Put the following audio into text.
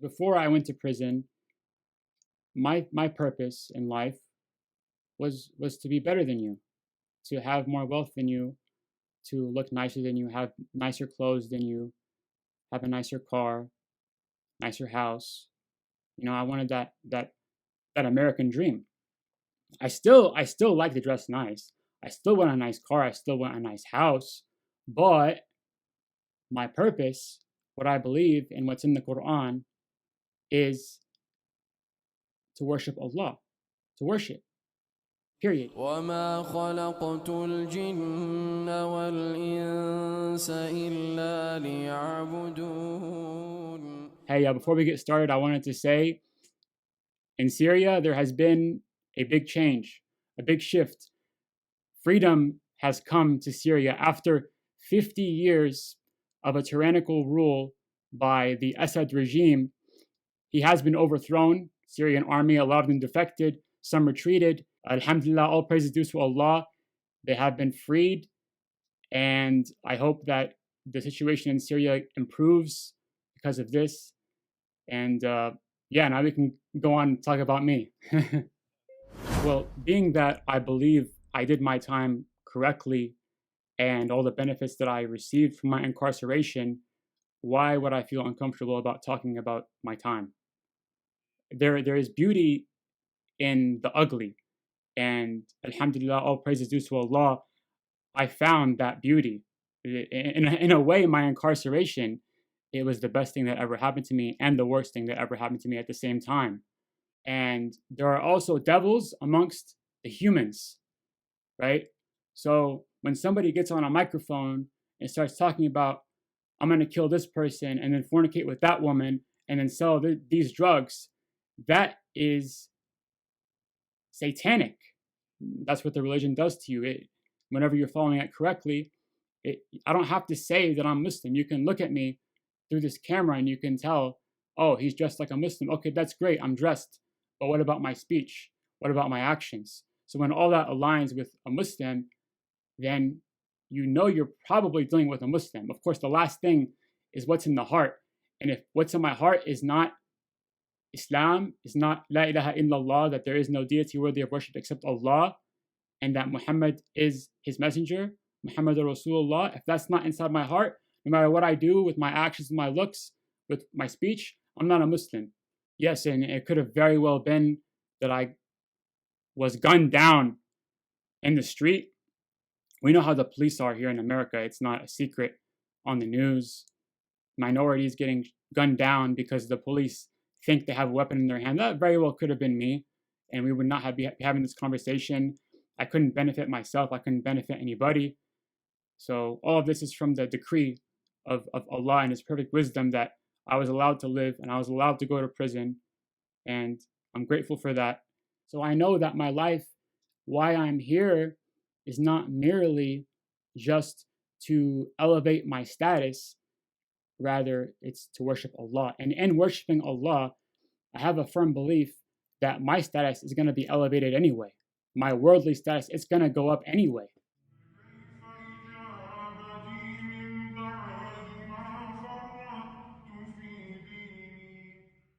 Before I went to prison, my purpose in life was to be better than you, to have more wealth than you, to look nicer than you, have nicer clothes than you, have a nicer car, nicer house. I wanted that American dream. I still like to dress nice. I still want a nice car. I still want a nice house. But my purpose, what I believe, and what's in the Quran, is to worship Allah, to worship. Period. وما خلقت الجن والإنس إلا ليعبدون. Hey, before we get started, I wanted to say, in Syria, there has been a big change, a big shift. Freedom has come to Syria after 50 years of a tyrannical rule by the Assad regime. He has been overthrown. Syrian army, a lot of them defected, some retreated. Alhamdulillah, all praises due to Allah. They have been freed, and I hope that the situation in Syria improves because of this. And now we can go on and talk about me. Well, being that I believe I did my time correctly and all the benefits that I received from my incarceration, why would I feel uncomfortable about talking about my time? There is beauty in the ugly, and alhamdulillah, all praises due to Allah. I found that beauty. In a way, my incarceration, it was the best thing that ever happened to me and the worst thing that ever happened to me at the same time. And there are also devils amongst the humans, right? So when somebody gets on a microphone and starts talking about, I'm going to kill this person and then fornicate with that woman and then sell these drugs, that is satanic. That's what the religion does to you. Whenever you're following it correctly, I don't have to say that I'm Muslim. You can look at me through this camera and you can tell, oh, he's dressed like a Muslim. Okay, that's great. I'm dressed. But what about my speech? What about my actions? So when all that aligns with a Muslim, then you're probably dealing with a Muslim. Of course, the last thing is what's in the heart. And if what's in my heart is not Islam, is not La ilaha illallah, that there is no deity worthy of worship except Allah, and that Muhammad is his messenger, Muhammad Rasulullah, if that's not inside my heart, no matter what I do with my actions, my looks, with my speech, I'm not a Muslim. Yes, and it could have very well been that I was gunned down in the street. We know how the police are here in America. It's not a secret on the news. Minorities getting gunned down because the police think they have a weapon in their hand. That very well could have been me, and we would not be having this conversation. I couldn't benefit myself. I couldn't benefit anybody. So all of this is from the decree of Allah and His perfect wisdom that I was allowed to live and I was allowed to go to prison, and I'm grateful for that. So I know that my life, why I'm here, is not merely just to elevate my status. Rather, it's to worship Allah. And in worshiping Allah, I have a firm belief that my status is going to be elevated anyway. My worldly status is going to go up anyway.